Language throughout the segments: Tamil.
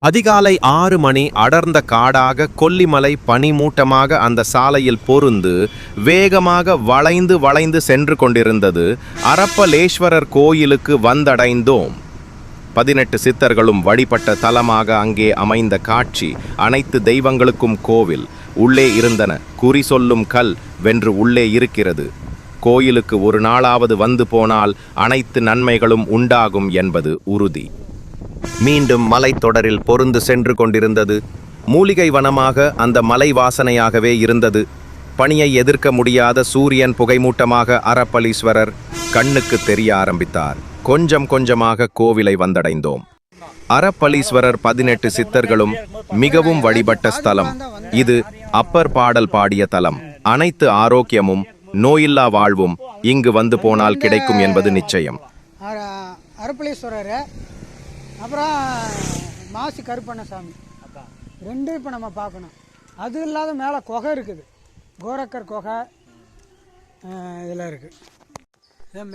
அதிகாலை 6 மணி அடர்ந்த காடாக கொல்லிமலை பனிமூட்டமாக அந்த சாலையில் பொருந்து வேகமாக வளைந்து வளைந்து சென்று கொண்டிருந்தது. அரப்பலேஸ்வரர் கோயிலுக்கு வந்தடைந்தோம். 18 சித்தர்களும் வழிபட்ட தலமாக அங்கே அமைந்த காட்சி. அனைத்து தெய்வங்களுக்கும் கோவில் உள்ளே இருந்தன. குறி சொல்லும் கல் வென்று உள்ளே இருக்கிறது. கோயிலுக்கு ஒரு நாளாவது வந்து போனால் அனைத்து நன்மைகளும் உண்டாகும் என்பது உறுதி. மீண்டும் மலைத்தொடரில் பொருந்து சென்று கொண்டிருந்தது. மூலிகை வனமாக அந்த மலை வாசனையாகவே இருந்தது. பனியை எதிர்க்க முடியாத சூரியன் புகைமூட்டமாக அரப்பலீஸ்வரர் கண்ணுக்கு தெரிய ஆரம்பித்தார். கொஞ்சம் கொஞ்சமாக கோவிலை வந்தடைந்தோம். அரப்பலீஸ்வரர் 18 சித்தர்களும் மிகவும் வழிபட்ட ஸ்தலம் இது. அப்பர் பாடல் பாடிய தலம். அனைத்து ஆரோக்கியமும் நோயில்லா வாழ்வும் இங்கு வந்து போனால் கிடைக்கும் என்பது நிச்சயம். அரப்பலீஸ்வரர் அப்புறம் மாசி கருப்பண்ணசாமி ரெண்டும் இப்போ நம்ம பார்க்கணும். அது இல்லாத மேலே குகை இருக்குது, கோரக்கர் குகை இதெல்லாம் இருக்குது.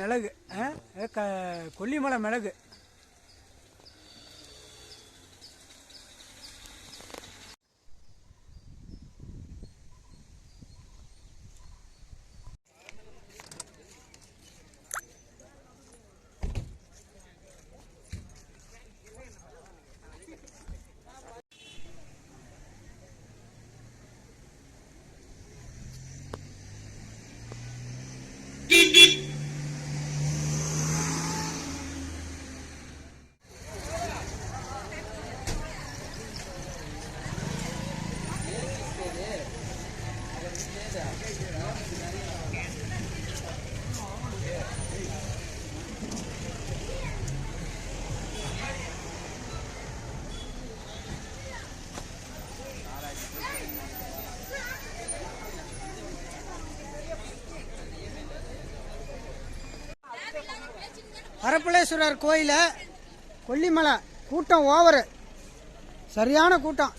மிளகு கொல்லிமலை மிளகு. அரப்பலேஸ்வரர் கோயில கொல்லிமலை கூட்டம் ஓவரு, சரியான கூட்டம்.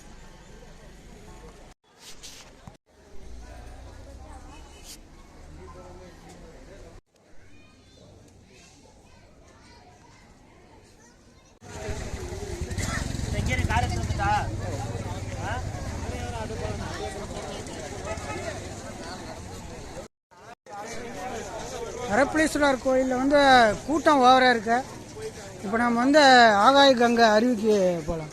அரப்பலேஸ்வரர் கோயிலில் வந்து கூட்டம் ஓவராக இருக்கு. இப்போ நம்ம வந்து ஆகாய கங்கை அருவிக்கு போகலாம்.